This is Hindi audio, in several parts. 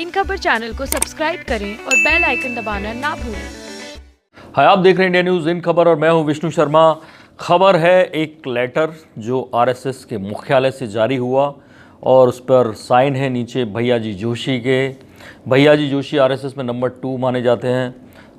इन खबर चैनल को सब्सक्राइब करें और बेल आइकन दबाना ना भूलें। हाय, आप देख रहे हैं इंडिया न्यूज़ इन खबर और मैं हूं विष्णु शर्मा। खबर है एक लेटर जो आरएसएस के मुख्यालय से जारी हुआ और उस पर साइन है नीचे भैया जी जोशी के। भैया जी जोशी आरएसएस में नंबर 2 माने जाते हैं,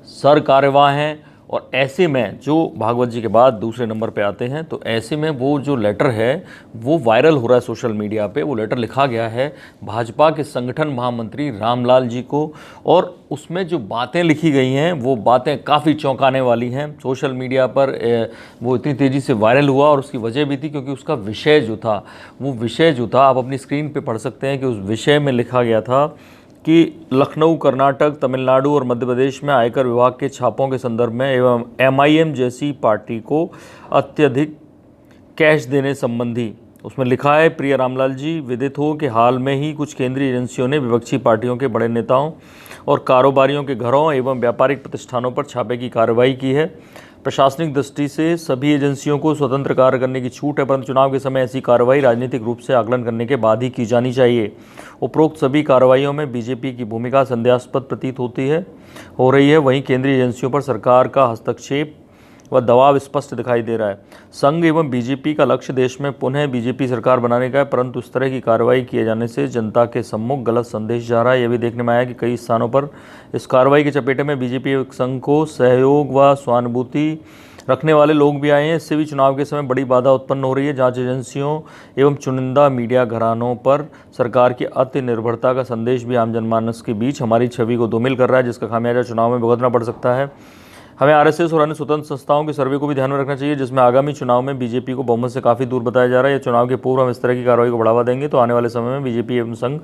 सर कार्यवाह हैं और ऐसे में जो भागवत जी के बाद दूसरे नंबर पे आते हैं, तो ऐसे में वो जो लेटर है वो वायरल हो रहा है सोशल मीडिया पे। वो लेटर लिखा गया है भाजपा के संगठन महामंत्री रामलाल जी को और उसमें जो बातें लिखी गई हैं वो बातें काफ़ी चौंकाने वाली हैं। सोशल मीडिया पर वो इतनी तेज़ी से वायरल हुआ और उसकी वजह भी थी क्योंकि उसका विषय जो था आप अपनी स्क्रीन पर पढ़ सकते हैं कि उस विषय में लिखा गया था कि लखनऊ, कर्नाटक, तमिलनाडु और मध्य प्रदेश में आयकर विभाग के छापों के संदर्भ में एवं एमआईएम जैसी पार्टी को अत्यधिक कैश देने संबंधी। उसमें लिखा है, प्रिय रामलाल जी, विदित हो कि हाल में ही कुछ केंद्रीय एजेंसियों ने विपक्षी पार्टियों के बड़े नेताओं और कारोबारियों के घरों एवं व्यापारिक प्रतिष्ठानों पर छापे की कार्रवाई की है। प्रशासनिक दृष्टि से सभी एजेंसियों को स्वतंत्र कार्य करने की छूट है, परंतु चुनाव के समय ऐसी कार्रवाई राजनीतिक रूप से आकलन करने के बाद ही की जानी चाहिए। उपरोक्त सभी कार्रवाइयों में बीजेपी की भूमिका संदेहास्पद प्रतीत हो रही है। वहीं केंद्रीय एजेंसियों पर सरकार का हस्तक्षेप व दबाव स्पष्ट दिखाई दे रहा है। संघ एवं बीजेपी का लक्ष्य देश में पुनः बीजेपी सरकार बनाने का है, परंतु इस तरह की कार्रवाई किए जाने से जनता के सम्मुख गलत संदेश जा रहा है। यह भी देखने में आया कि कई स्थानों पर इस कार्रवाई के चपेटे में बीजेपी एवं संघ को सहयोग व सहानुभूति रखने वाले लोग भी आए हैं। इससे भी चुनाव के समय बड़ी बाधा उत्पन्न हो रही है। जांच एजेंसियों एवं चुनिंदा मीडिया घरानों पर सरकार की अति निर्भरता का संदेश भी आम जनमानस के बीच हमारी छवि को धूमिल कर रहा है, जिसका खामियाजा चुनाव में भुगतना पड़ सकता है। हमें आरएसएस और अन्य स्वतंत्र संस्थाओं के सर्वे को भी ध्यान में रखना चाहिए, जिसमें आगामी चुनाव में बीजेपी को बहुमत से काफ़ी दूर बताया जा रहा है। चुनाव के पूर्व हम इस तरह की कार्रवाई को बढ़ावा देंगे तो आने वाले समय में बीजेपी एवं संघ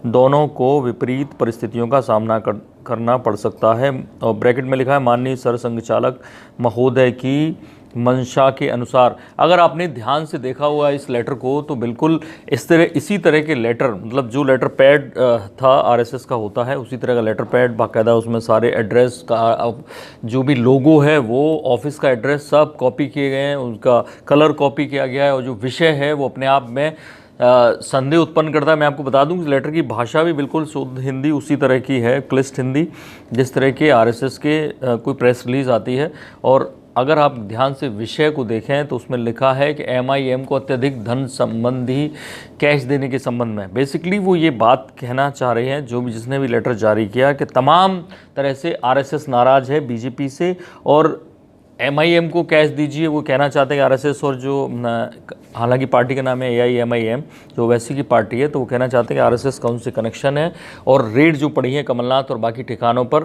दोनों को विपरीत परिस्थितियों का सामना करना पड़ सकता है। और ब्रैकेट में लिखा है, माननीय सरसंघचालक महोदय की मंशा के अनुसार। अगर आपने ध्यान से देखा हुआ इस लेटर को तो बिल्कुल इसी तरह के लेटर, मतलब जो लेटर पैड था आरएसएस का होता है उसी तरह का लेटर पैड, बाकायदा उसमें सारे एड्रेस का जो भी लोगो है वो ऑफिस का एड्रेस सब कॉपी किए गए हैं, उनका कलर कॉपी किया गया है और जो विषय है वो अपने आप में संदेह उत्पन्न करता है। मैं आपको बता दूं कि लेटर की भाषा भी बिल्कुल शुद्ध हिंदी उसी तरह की है, क्लिष्ट हिंदी, जिस तरह के आरएसएस के कोई प्रेस रिलीज आती है। और अगर आप ध्यान से विषय को देखें तो उसमें लिखा है कि एमआईएम को अत्यधिक धन संबंधी कैश देने के संबंध में बेसिकली वो ये बात कहना चाह रहे हैं, जो भी जिसने भी लेटर जारी किया, कि तमाम तरह से आरएसएस नाराज़ है बीजेपी से और एमआईएम को कैश दीजिए। वो कहना चाहते हैं कि आरएसएस और जो हालांकि पार्टी का नाम है एआईएमआईएम, जो वैसी की पार्टी है, तो वो कहना चाहते हैं कि आरएसएस का उनसे कनेक्शन है और रेड जो पड़ी है कमलनाथ और बाकी ठिकानों पर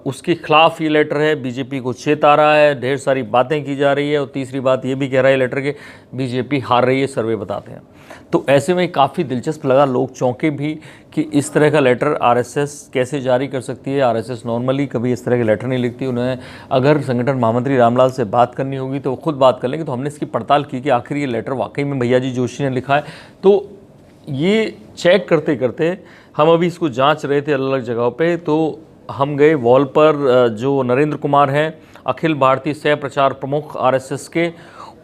उसके खिलाफ ये लेटर है। बीजेपी को चेता रहा है, ढेर सारी बातें की जा रही है और तीसरी बात ये भी कह रहा है लेटर के बीजेपी हार रही है, सर्वे बताते हैं। तो ऐसे में काफ़ी दिलचस्प लगा, लोग चौंके भी कि इस तरह का लेटर आरएसएस कैसे जारी कर सकती है। आरएसएस नॉर्मली कभी इस तरह के लेटर नहीं लिखती। उन्हें अगर संगठन महामंत्री रामलाल से बात करनी होगी तो वो खुद बात कर लेंगे। तो हमने इसकी पड़ताल की कि आखिर ये लेटर वाकई में भैया जी जोशी ने लिखा है। तो ये चेक करते करते हम अभी इसको जांच रहे थे अलग अलग जगहों पे, तो हम गए वॉल पर, जो नरेंद्र कुमार हैं अखिल भारतीय सह प्रचार प्रमुख आरएसएस के,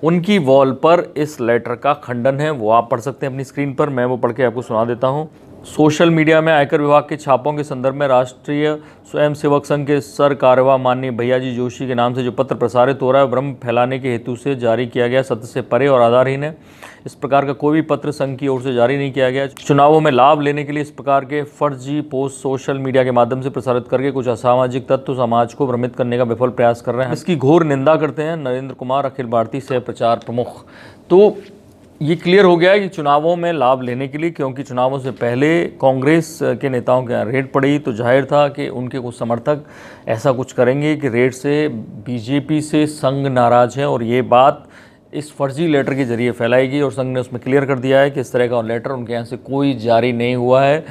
उनकी वॉल पर इस लेटर का खंडन है। वो आप पढ़ सकते हैं अपनी स्क्रीन पर, मैं वो पढ़ के आपको सुना देता हूँ। सोशल मीडिया में आयकर विभाग के छापों के संदर्भ में राष्ट्रीय स्वयंसेवक संघ के सर कार्यवाह माननीय भैया जी जोशी के नाम से जो पत्र प्रसारित हो रहा है भ्रम फैलाने के हेतु से जारी किया गया, सत्य से परे और आधारहीन है। इस प्रकार का कोई भी पत्र संघ की ओर से जारी नहीं किया गया। चुनावों में लाभ लेने के लिए इस प्रकार के फर्जी पोस्ट सोशल मीडिया के माध्यम से प्रसारित करके कुछ असामाजिक तत्व समाज को भ्रमित करने का विफल प्रयास कर रहे हैं। इसकी घोर निंदा करते हैं नरेंद्र कुमार, अखिल भारतीय सह प्रचार प्रमुख। तो ये क्लियर हो गया है कि चुनावों में लाभ लेने के लिए, क्योंकि चुनावों से पहले कांग्रेस के नेताओं के यहाँ रेड पड़ी तो जाहिर था कि उनके कुछ समर्थक ऐसा कुछ करेंगे कि रेड से बीजेपी से संघ नाराज़ है और ये बात इस फर्जी लेटर के जरिए फैलाएगी। और संघ ने उसमें क्लियर कर दिया है कि इस तरह का लेटर उनके यहाँ से कोई जारी नहीं हुआ है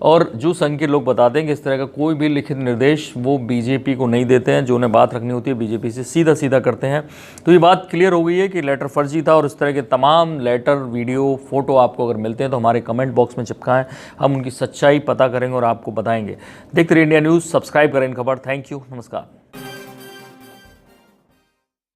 और जो संघ के लोग बताते हैं कि इस तरह का कोई भी लिखित निर्देश वो बीजेपी को नहीं देते हैं। जो उन्हें बात रखनी होती है बीजेपी से सीधा सीधा करते हैं। तो ये बात क्लियर हो गई है कि लेटर फर्जी था और इस तरह के तमाम लेटर, वीडियो, फोटो आपको अगर मिलते हैं तो हमारे कमेंट बॉक्स में चिपकाएं, हम उनकी सच्चाई पता करेंगे और आपको बताएंगे। देखते रहिए इंडिया न्यूज़, सब्सक्राइब करें इन खबर। थैंक यू, नमस्कार।